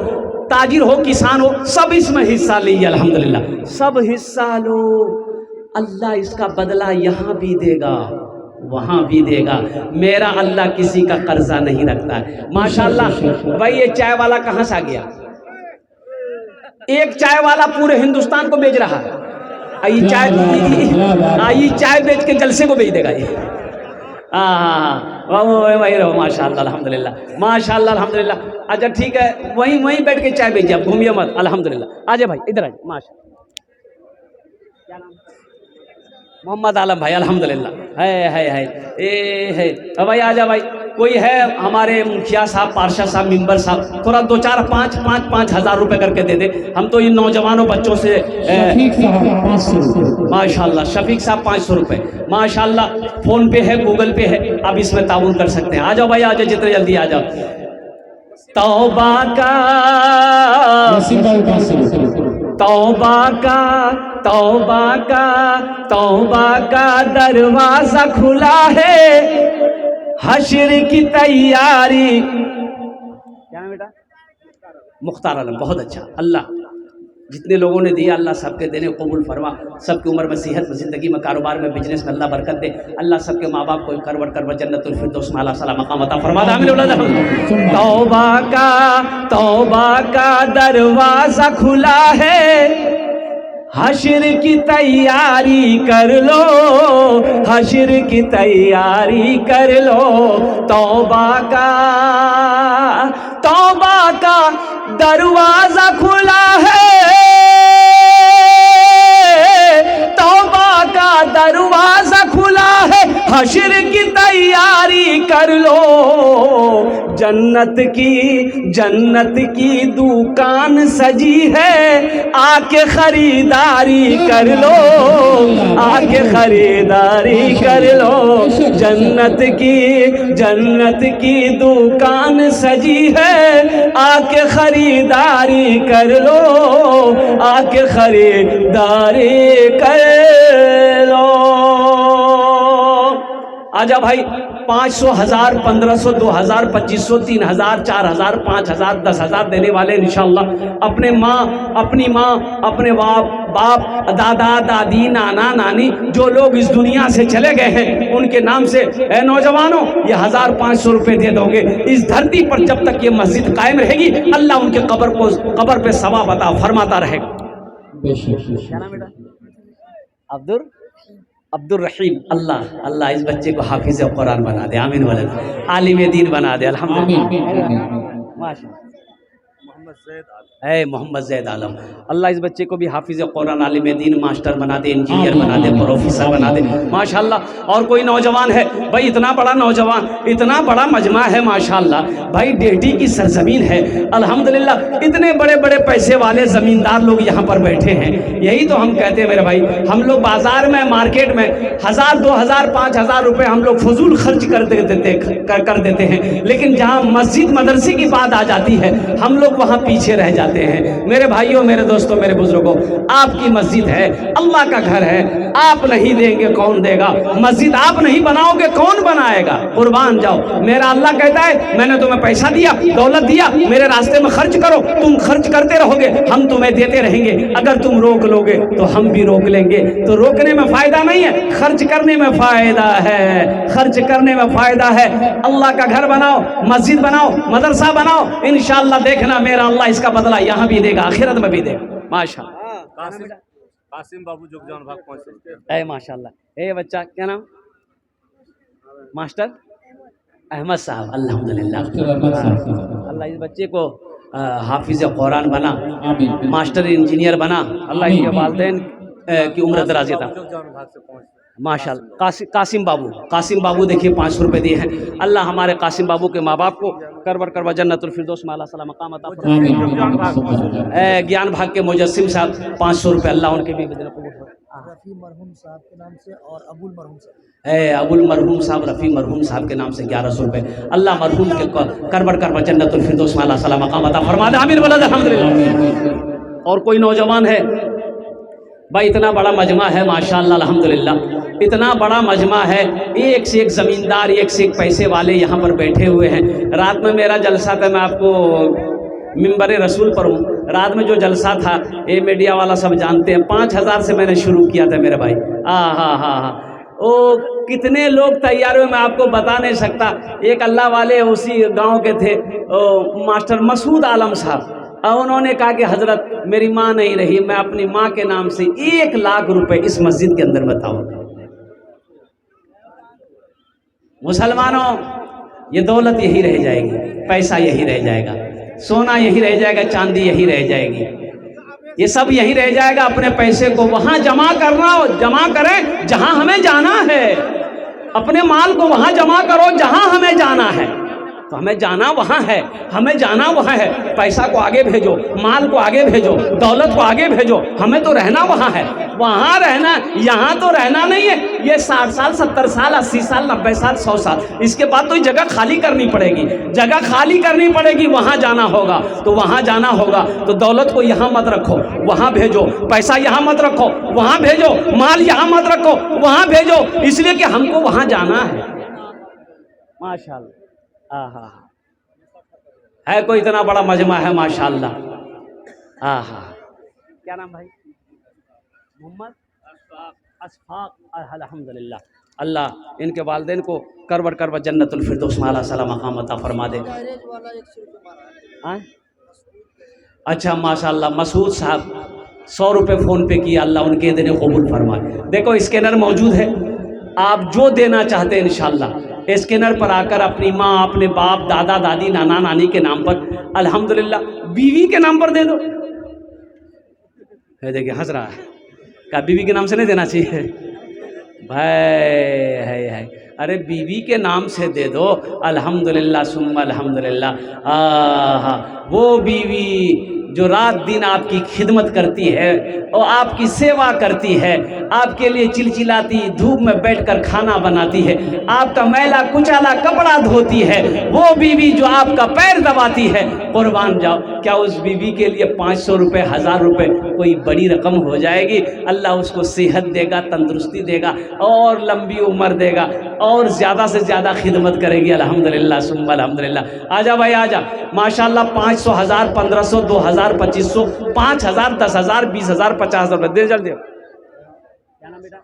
تاجر ہو, کسان ہو, سب اس میں حصہ لیجیے الحمدللہ. سب حصہ لو, اللہ اس کا بدلہ یہاں بھی دے گا, وہاں بھی دے گا. میرا اللہ کسی کا قرضہ نہیں رکھتا ہے ماشاءاللہ. بھائی یہ چائے والا کہاں سے آ گیا؟ ایک چائے والا پورے ہندوستان کو بیچ رہا ہے. یہ چائے بیچ کے جلسے کو بیچ دے گا یہ. وہی رہو ماشاءاللہ الحمدللہ ماشاءاللہ الحمدللہ. اچھا ٹھیک ہے, وہیں بیٹھ کے چائے بیچیے, آپ گھومیے مت الحمدللہ. آجائے بھائی ادھر آجائے. ماشاءاللہ کیا نام ہے؟ محمد عالم بھائی الحمدللہ. ہے بھائی آ جا بھائی. کوئی ہے ہمارے مکھیا صاحب, پارشد صاحب, ممبر صاحب, تھوڑا 2-4 5 ہزار روپے کر کے دے دے. ہم تو ان نوجوانوں بچوں سے ماشاءاللہ. شفیق صاحب 500 روپے ماشاءاللہ. فون پے ہے, گوگل پے ہے, آپ اس میں تعاون کر سکتے ہیں. آ جاؤ بھائی آ جاؤ, جتنے جلدی آ جاؤ. توبہ کا توبہ کا توبہ کا توبہ کا دروازہ کھلا ہے, حشر کی تیاری. کیا ہے بیٹا؟ مختار عالم. بہت اچھا. اللہ جتنے لوگوں نے دیا اللہ سب کے دینے قبول فرما. سب کی عمر میں, صحت میں, زندگی میں, کاروبار میں, بزنس میں اللہ برکت دے. اللہ سب کے ماں باپ کو کرور جنت الفردوس میں اعلیٰ صلاح مقام عطا فرما. توبہ کا دروازہ کھلا ہے, حشر کی تیاری کر لو, حشر کی تیاری کر لو. توبہ کا دروازہ کھلا ہے, توبہ کا جنت کی دکان سجی ہے، آ کے خریداری کر لو، آ کے خریداری کر لو، جنت کی دکان سجی ہے، آ کے خریداری کر لو، آ کے خریداری کر لو۔ آجا بھائی، 500، 1000، 1500، 2000، 2500، 3000، 4000، 5000، 10000 دینے والے انشاءاللہ اپنے ماں، اپنی ماں، اپنے باپ، دادا، دادی، نانا، نانی، جو لوگ اس دنیا سے چلے گئے ہیں ان کے نام سے اے نوجوانوں یہ 1500 روپے دے دو گے، اس دھرتی پر جب تک یہ مسجد قائم رہے گی اللہ ان کے قبر پہ ثواب عطا فرماتا رہے گا۔ کیا نام بیٹا؟ عبد الرحیم۔ اللہ اس بچے کو حافظ قرآن بنا دے، آمین ولد، عالم دین بنا دے، الحمدللہ۔ محمد زید عالم، اللہ اس بچے کو بھی حافظ قرآن، عالم دین، ماسٹر بنا دے، انجینئر بنا دے، پروفیسر بنا دے، ماشاءاللہ۔ اور کوئی نوجوان ہے بھائی، اتنا بڑا نوجوان، اتنا بڑا مجمع ہے ماشاءاللہ بھائی، ڈیہٹی کی سرزمین ہے الحمدللہ، اتنے بڑے بڑے پیسے والے زمیندار لوگ یہاں پر بیٹھے ہیں۔ یہی تو ہم کہتے ہیں میرے بھائی، ہم لوگ بازار میں، مارکیٹ میں 1000، 2000، 5000 روپے ہم لوگ فضول خرچ کر دیتے ہیں، لیکن جہاں مسجد مدرسے کی بات آ جاتی ہے ہم لوگ وہاں پیچھے رہ جاتے ہیں۔ میرے بھائیوں، میرے دوستوں، میرے بزرگوں، آپ کی مسجد ہے، اللہ کا گھر ہے، آپ نہیں دیں گے کون دے گا؟ مسجد آپ نہیں بناؤ گے کون بنائے گا؟ قربان جاؤ، میرا اللہ کہتا ہے میں نے تمہیں پیسہ دیا، دولت دیا، میرے راستے میں خرچ کرو، تم خرچ کرتے رہو گے، ہم تمہیں دیتے رہیں گے، اگر تم روک لو گے تو ہم بھی روک لیں گے۔ تو روکنے میں فائدہ نہیں ہے، خرچ کرنے میں فائدہ ہے، خرچ کرنے میں فائدہ ہے۔ اللہ کا گھر بناؤ، مسجد بناؤ، مدرسہ بناؤ، انشاءاللہ دیکھنا میرا اللہ اس کا بدلہ یہاں بھی دے گا، آخرت میں بھی دے گا، ماشاءاللہ۔ قاسم بابو جگجان بھاگ 500 روپے۔ اے ماشاءاللہ، اے بچہ کیا نام؟ ماسٹر احمد صاحب، الحمدللہ، اللہ اس بچے کو حافظ قرآن بنا، ماسٹر انجینئر بنا، اللہ ان کے والدین کی عمر دراز عطا۔ جگجان بھاگ سے 500۔ ماشاءاللہ۔ قاسم بابو دیکھیے 500 روپے دیے ہیں، اللہ ہمارے قاسم بابو کے ماں باپ کو کربر جنت الفردوس میں اعلیٰ صلی مقام عطا فرمائے۔ گیان بھاگ کے مجسم صاحب 500 روپے، اللہ ان کے بھی بدلہ قبول فرمائے۔ رفیع مرحوم صاحب کے نام سے اور ابو المرحوم صاحب، ابو المرحوم صاحب، رفیع مرحوم صاحب کے نام سے 1100 روپے، اللہ مرحوم کے کربر جنت الفردوس میں اعلیٰ صلی مقام عطا فرما دے، آمین ولد، الحمدللہ۔ اور کوئی نوجوان ہے بھائی، اتنا بڑا مجمع ہے ماشاءاللہ الحمدللہ، اتنا بڑا مجمع ہے، ایک سے ایک زمیندار، ایک سے ایک پیسے والے یہاں پر بیٹھے ہوئے ہیں۔ رات میں میرا جلسہ تھا، میں آپ کو منبر رسول پر ہوں، رات میں جو جلسہ تھا یہ میڈیا والا سب جانتے ہیں، 5000 سے میں نے شروع کیا تھا میرے بھائی۔ ہاں او کتنے لوگ تیار ہوئے میں آپ کو بتا نہیں سکتا۔ ایک اللہ والے اسی گاؤں کے تھے، ماسٹر مسعود عالم صاحب، انہوں نے کہا کہ حضرت میری ماں نہیں رہی، میں اپنی ماں کے نام سے 1 لاکھ روپے اس مسجد کے اندر بتاؤں۔ مسلمانوں، یہ دولت یہی رہ جائے گی، پیسہ یہی رہ جائے گا، سونا یہی رہ جائے گا، چاندی یہی رہ جائے گی، یہ سب یہی رہ جائے گا۔ اپنے پیسے کو وہاں جمع کرنا، جمع کریں جہاں ہمیں جانا ہے، اپنے مال کو وہاں جمع کرو جہاں ہمیں جانا ہے۔ تو ہمیں جانا وہاں ہے، ہمیں جانا وہاں ہے، پیسہ کو آگے بھیجو، مال کو آگے بھیجو، دولت کو آگے بھیجو، ہمیں تو رہنا وہاں ہے، وہاں رہنا، یہاں تو رہنا نہیں ہے۔ یہ 60 سال، 70 سال، 80 سال، 90 سال، 100 سال، اس کے بعد تو یہ جگہ خالی کرنی پڑے گی، جگہ خالی کرنی پڑے گی، وہاں جانا ہوگا۔ تو وہاں جانا ہوگا تو دولت کو یہاں مت رکھو، وہاں بھیجو، پیسہ یہاں مت رکھو، وہاں بھیجو، مال یہاں مت رکھو، وہاں بھیجو، اس لیے کہ ہم کو وہاں جانا ہے۔ ماشاءاللہ، ہے کوئی اتنا بڑا مجمع ہے ماشاءاللہ۔ کیا نام بھائی؟ محمد اشفاق، الحمدللہ، اللہ ان کے والدین کو کربر جنت الفردوس میں اعلیٰ صلی مقام عطا فرما دے۔ گیریج والا 100 روپے مارا ہے۔ اچھا ماشاءاللہ، مسعود صاحب 100 روپے فون پے کیا، اللہ ان کے دن قبول فرمائے۔ دیکھو اسکینر موجود ہے، آپ جو دینا چاہتے ہیں انشاءاللہ اسکینر پر آ کر اپنی ماں، اپنے باپ، دادا، دادی، نانا، نانی کے نام پر، الحمدللہ بیوی کے نام پر دے دو۔ دیکھیں ہنس رہا ہے، کیا بیوی کے نام سے نہیں دینا چاہیے بھائی؟ ہے ارے بیوی کے نام سے دے دو، الحمدللہ ثم الحمدللہ۔ وہ بیوی جو رات دن آپ کی خدمت کرتی ہے اور آپ کی سیوا کرتی ہے، آپ کے لیے چلچلاتی دھوپ میں بیٹھ کر کھانا بناتی ہے، آپ کا میلا کچالا کپڑا دھوتی ہے، وہ بیوی جو آپ کا پیر دباتی ہے، قربان جاؤ، کیا اس بیوی کے لیے 500 روپے 1000 روپے کوئی بڑی رقم ہو جائے گی؟ اللہ اس کو صحت دے گا، تندرستی دے گا اور لمبی عمر دے گا اور زیادہ سے زیادہ خدمت کرے گی، الحمدللہ ثم الحمدللہ۔ آجا بھائی آجا، ماشاءاللہ 500 1000 1500 2000 2500 5000 10000 20000 50000 روپے دے جلدی۔ کیا نام بیٹا؟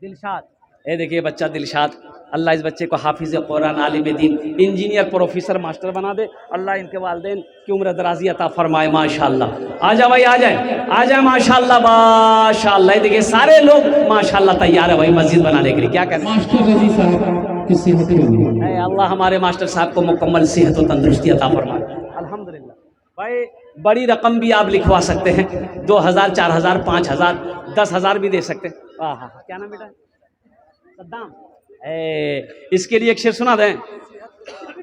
دلشاد۔ اے دیکھیے بچہ دلشاد، اللہ اس بچے کو حافظ قرآن، عالم دین، انجینئر، پروفیسر، ماسٹر بنا دے، اللہ ان کے والدین کی عمر درازی عطا فرمائے ماشاءاللہ۔ آجا بھائی آ جائیں ماشاءاللہ ماشاءاللہ۔ یہ دیکھیے سارے لوگ ماشاءاللہ تیار ہے بھائی مسجد بنانے کے لیے، کیا کہتے ہیں؟ ماسٹر رضی صاحب کی صحت ہوگی۔ اے اللہ ہمارے ماسٹر صاحب کو مکمل صحت و تندرستی عطا فرمائے الحمدللہ۔ بھائی بڑی رقم بھی آپ لکھوا سکتے ہیں، 2000 4000 5000 10000 بھی دے سکتے ہیں۔ کیا نام بیٹا؟ صدام۔ اس کے لیے ایک شعر سنا دیں،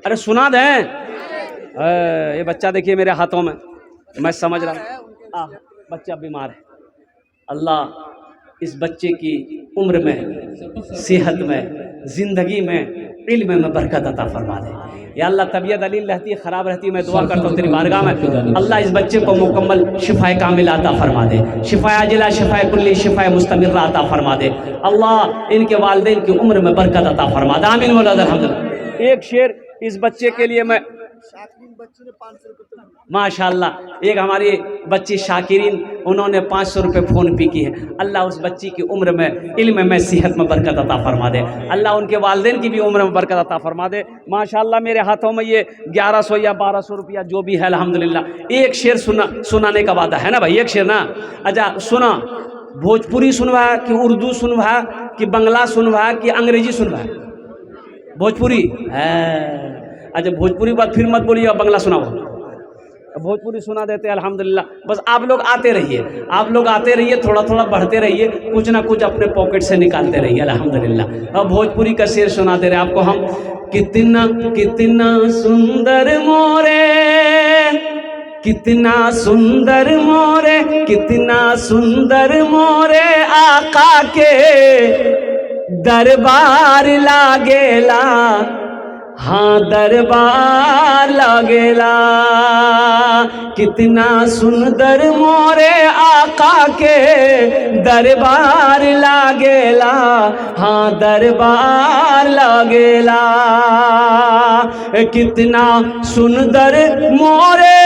ارے سنا دیں۔ یہ بچہ دیکھیے میرے ہاتھوں میں سمجھ رہا ہوں بچہ بیمار ہے، اللہ اس بچے کی عمر میں، صحت میں، زندگی میں، علم میں برکت عطا فرما دے یا اللہ۔ طبیعت علیل رہتی ہے، خراب رہتی ہے، میں دعا کرتا ہوں تیری بارگاہ میں اللہ اس بچے کو مکمل شفائے کامل عطا فرما دے، شفائے عاجلہ، شفائے کلی، شفائے مستمرہ عطا فرما دے اللہ۔ ان کے والدین کی عمر میں برکت عطا فرما دے، آمین مولا الحمدللہ۔ ایک شعر اس بچے کے لیے میں، شاکرین بچی نے 500 روپے ماشاءاللہ ایک ہماری بچی شاکرین، انہوں نے 500 روپے فون پے کی ہے، اللہ اس بچی کی عمر میں، علم میں، صحت میں برکت عطا فرما دے اللہ، ان کے والدین کی بھی عمر میں برکت عطا فرما دے ماشاءاللہ۔ میرے ہاتھوں میں یہ 1100 یا 1200 روپیہ جو بھی ہے الحمدللہ۔ ایک شعر سنانے کا وعدہ ہے نا بھائی، ایک شعر نا؟ اچھا سنا، بھوجپوری سنوا کہ اردو سنوا کہ بنگلہ سنوا کہ انگریزی سنوا؟ بھوجپوری ہے۔ اچھا بھوجپوری بات پھر مت بولیے، بنگلہ سناؤ۔ بھوجپوری سنا دیتے الحمدللہ۔ بس آپ لوگ آتے رہیے، تھوڑا تھوڑا بڑھتے رہیے، کچھ نہ کچھ اپنے پاکٹ سے نکالتے رہیے الحمدللہ۔ اب بھوجپوری کا شعر سنا دے رہے آپ کو ہم۔ کتنا کتنا سندر مورے، کتنا سندر مورے، کتنا سندر مورے آقا کے دربار لاگیلا، ہاں دربار لاگیلا۔ کتنا سندر مورے آقا کے دربار لاگیلا، ہاں دربار لاگیلا۔ کتنا سندر مورے،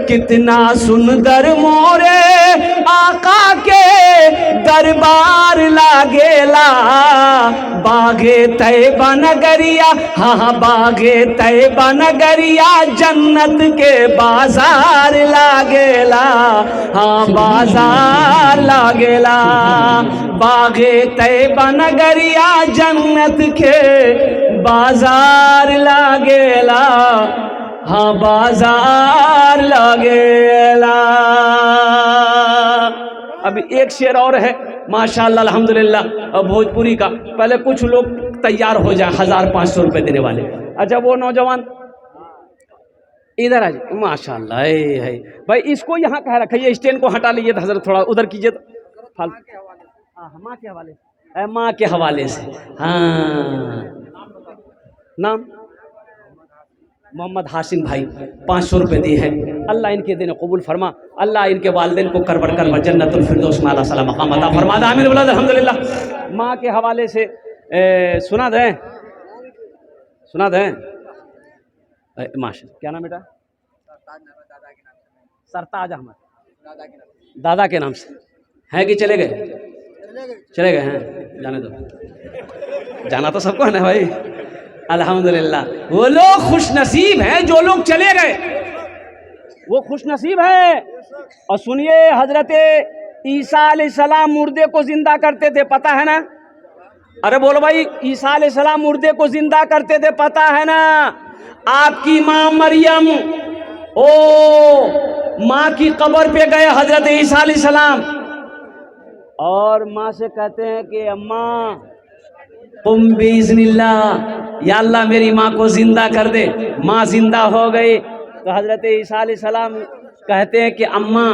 کتنا سندر مورے آقا کے دربار لاگیلا۔ باغے طیبہ نگریا، ہاں باغے طیبہ نگریا، جنت کے بازار لاگیلا، ہاں بازار لاگیلا۔ باغے طیبہ نگریا، جنت کے بازار لاگیلا، ہاں بازار لاگیلا۔ ابھی ایک شعر اور ہے ماشاءاللہ الحمدللہ بھوجپوری کا، پہلے کچھ لوگ تیار ہو جائیں 1500 روپے دینے والے۔ اچھا وہ نوجوان ادھر آ جائے ماشاءاللہ۔ ہے بھائی اس کو یہاں کہہ رکھا، یہ اسٹینڈ کو ہٹا لیجیے حضرت، تھوڑا ادھر کیجیے تو ماں کے حوالے سے، ماں کے حوالے سے۔ ہاں نام محمد حاسم بھائی 500 روپے دی ہے، اللہ ان کے دین قبول فرما، اللہ ان کے والدین کو کربر جنت الفردوس میں اعلیٰ صلی مقام عطا فرما دے، آمین ولاد الحمدللہ۔ ماں کے حوالے سے سنا دیں ماشاء کیا نام بیٹا؟ سرتاج احمد، دادا کے نام سے ہیں کہ چلے گئے ہیں؟ جانے دو، جانا تو سب کو ہے نا بھائی الحمدللہ۔ وہ لوگ خوش نصیب ہیں جو لوگ چلے گئے، وہ خوش نصیب ہیں۔ اور سنیے حضرت عیسیٰ علیہ السلام مردے کو زندہ کرتے تھے، پتہ ہے نا؟ ارے بولو بھائی، عیسیٰ علیہ السلام مردے کو زندہ کرتے تھے، پتہ ہے نا؟ آپ کی ماں مریم، ماں کی قبر پہ گئے حضرت عیسیٰ علیہ السلام، اور ماں سے کہتے ہیں کہ اماں قم باذن اللہ، یا اللہ میری ماں کو زندہ کر دے، ماں زندہ ہو گئی تو حضرت عیسیٰ علیہ السلام کہتے ہیں کہ اماں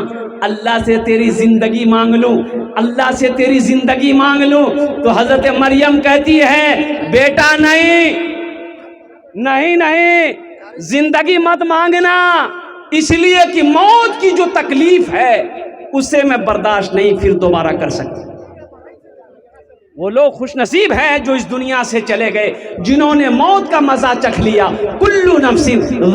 اللہ سے تیری زندگی مانگ لوں، اللہ سے تیری زندگی مانگ لوں، تو حضرت مریم کہتی ہے بیٹا نہیں، زندگی مت مانگنا، اس لیے کہ موت کی جو تکلیف ہے اسے میں برداشت نہیں پھر دوبارہ کر سکتی۔ وہ لوگ خوش نصیب ہیں جو اس دنیا سے چلے گئے، جنہوں نے موت کا مزہ چکھ لیا۔ کل نفس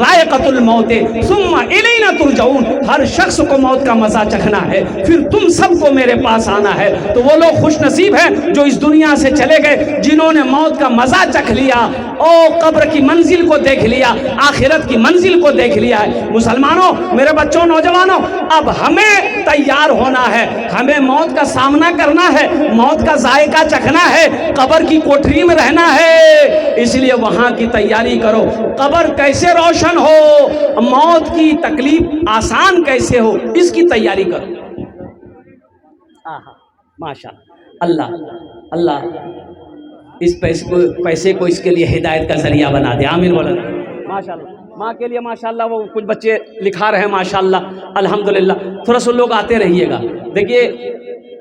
ذائقۃ الموت ثم الینا ترجعون، ہر شخص کو موت کا مزہ چکھنا ہے، پھر تم سب کو میرے پاس آنا ہے۔ تو وہ لوگ خوش نصیب ہیں جو اس دنیا سے چلے گئے، جنہوں نے موت کا مزہ چکھ لیا، او قبر کی منزل کو دیکھ لیا، آخرت کی منزل کو دیکھ لیا ہے۔ مسلمانوں، میرے بچوں، نوجوانوں، اب ہمیں تیار ہونا ہے، ہمیں موت کا سامنا کرنا ہے، موت کا ذائقہ چکھنا ہے، قبر کی کوٹری میں رہنا ہے، اس لیے وہاں کی تیاری کرو۔ قبر کیسے روشن ہو، موت کی تکلیف آسان کیسے ہو، اس کی تیاری کرو۔ ماشاء اللہ اس پیسے کو اس کے لیے ہدایت کا ذریعہ بنا دے، آمین بولا۔ ماشاء اللہ، ماں کے لیے ماشاءاللہ وہ کچھ بچے لکھا رہے ہیں ماشاءاللہ، الحمدللہ۔ تھوڑا سا لوگ آتے رہیے گا، دیکھیے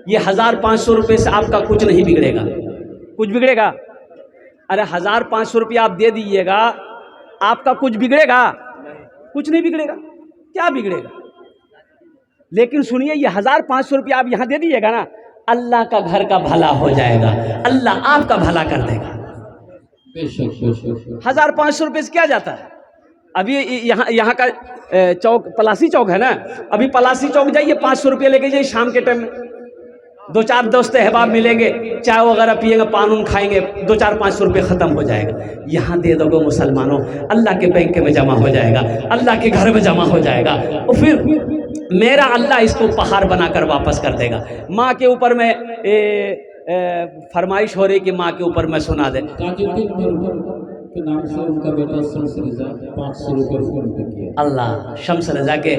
یہ 1500 روپے سے آپ کا کچھ نہیں بگڑے گا، کچھ بگڑے گا؟ ارے 1500 روپیہ آپ دے دیجیے گا، آپ کا کچھ بگڑے گا؟ کچھ نہیں بگڑے گا، کیا بگڑے گا؟ لیکن سنیے، یہ 1500 روپیہ آپ یہاں دے دیجیے گا نا، اللہ کا گھر کا بھلا ہو جائے گا، اللہ آپ کا بھلا کر دے گا۔ 1500 روپے سے کیا جاتا ہے؟ ابھی یہاں کا چوک پلاسی چوک ہے نا، ابھی پلاسی چوک جائیے، 500 روپیہ لے کے جائیے، شام کے ٹائم میں 2-4 دوست احباب ملیں گے، چائے وغیرہ پیئیں گے، پان کھائیں گے، 200-500 روپے ختم ہو جائے گا۔ یہاں دے دو گے مسلمانوں، اللہ کے بینک میں جمع ہو جائے گا، اللہ کے گھر میں جمع ہو جائے گا، اور پھر میرا اللہ اس کو پہاڑ بنا کر واپس کر دے گا۔ ماں کے اوپر میں فرمائش ہو رہی کہ ماں کے اوپر میں سنا دے۔ کے نام سے ان کا بیٹا شمس رضا 500 روپے فون پہ کیا۔ اللہ شمس رضا کے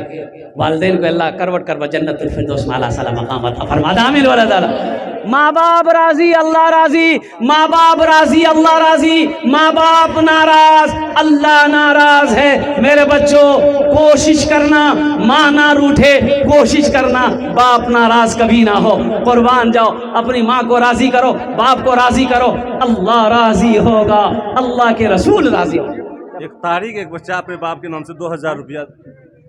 والدین کو اللہ کروٹ کروٹ جنت الفردوس میں اعلیٰ صلی مقام عطا فرما دے، آمین ولا تعالی۔ ماں باپ راضی اللہ راضی، ماں باپ راضی اللہ راضی، ماں باپ ناراض اللہ ناراض ہے۔ میرے بچوں کوشش کرنا ماں نہ روٹھے، کوشش کرنا باپ ناراض کبھی نہ ہو۔ قربان جاؤ، اپنی ماں کو راضی کرو، باپ کو راضی کرو، اللہ راضی ہوگا، اللہ کے رسول راضی ہوگا۔ ایک طارق ایک بچہ اپنے باپ کے نام سے 2000 روپیہ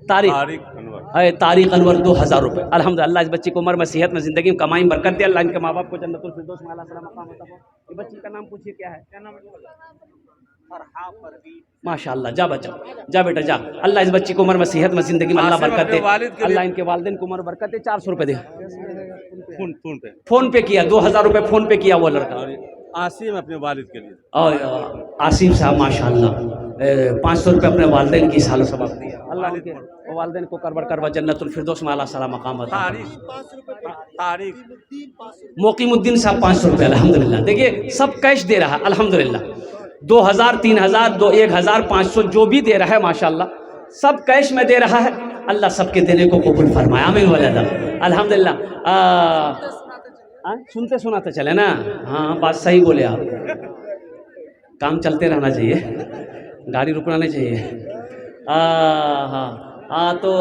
طارق انور طارق انور 2000 روپے، الحمدللہ۔ اس بچے کو عمر میں صحت میں زندگی میں کمائی میں برکت دے اللہ، ان کے ماں باپ کو جنت الفردوس میں اعلیٰ صلی مقام عطا فرمائے۔ یہ بچی کا نام پوچھیے کیا ہے؟ کیا نام ہے؟ ماشاء اللہ، جا بچہ، جا بیٹا جا، اللہ اس بچی کو عمر میں صحت میں زندگی میں اللہ برکت دے، اللہ ان کے والدین کو عمر برکت دے۔ 400 روپے دے، فون پے کیا، 2000 روپے فون پے کیا وہ لڑکا۔ عاصم اپنے والد کے لیے، اور عاصم صاحب ماشاء اللہ 500 روپے اپنے والدین کی سال و ثواب دیا، اللہ ان کے والدین کو کربر کروا جنت الفردوس میں اعلیٰ صلی مقام عطا فرمائے۔ موقیم الدین صاحب 500 روپے الحمدللہ، دیکھیے سب کیش دے رہا ہے الحمدللہ، 2000 3000 1500 500 جو بھی دے رہا ہے ماشاءاللہ سب کیش میں دے رہا ہے، اللہ سب کے دینے کو قبول فرمائے، آمین وعلیہ الحمدللہ۔ سنتے سناتے چلے نا، ہاں بات صحیح بولے آپ، کام چلتے رہنا چاہیے، گاڑی رکنا نہیں چاہیے۔ ہاں تو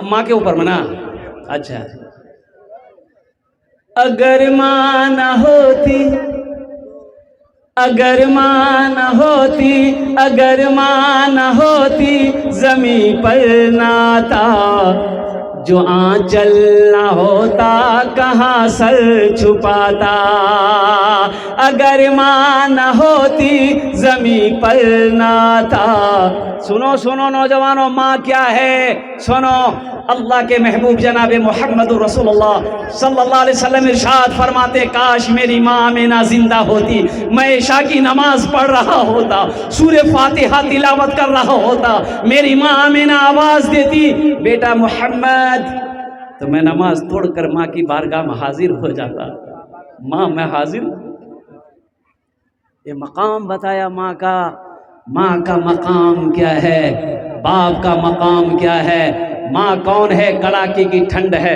ماں کے اوپر میں نا، اچھا اگر ماں نہ ہوتی، اگر ماں نہ ہوتی، اگر ماں نہ ہوتی زمین پر نہ آتا، جو آنچل نہ ہوتا کہاں سر چھپاتا، اگر ماں نہ ہوتی زمین پر نہ آتا۔ سنو سنو نوجوانوں، ماں کیا ہے سنو، اللہ کے محبوب جناب محمد رسول اللہ صلی اللہ علیہ وسلم ارشاد فرماتے، کاش میری ماں آمینہ زندہ ہوتی، میں عشاء کی نماز پڑھ رہا ہوتا، سورہ فاتحہ تلاوت کر رہا ہوتا، میری ماں آمینہ آواز دیتی بیٹا محمد، تو میں نماز توڑ کر ماں کی بارگاہ میں حاضر ہو جاتا، ماں میں حاضر۔ یہ مقام بتایا ماں کا، ماں کا مقام کیا ہے، باپ کا مقام کیا ہے۔ ماں کون ہے؟ کڑاکے کی ٹھنڈ ہے،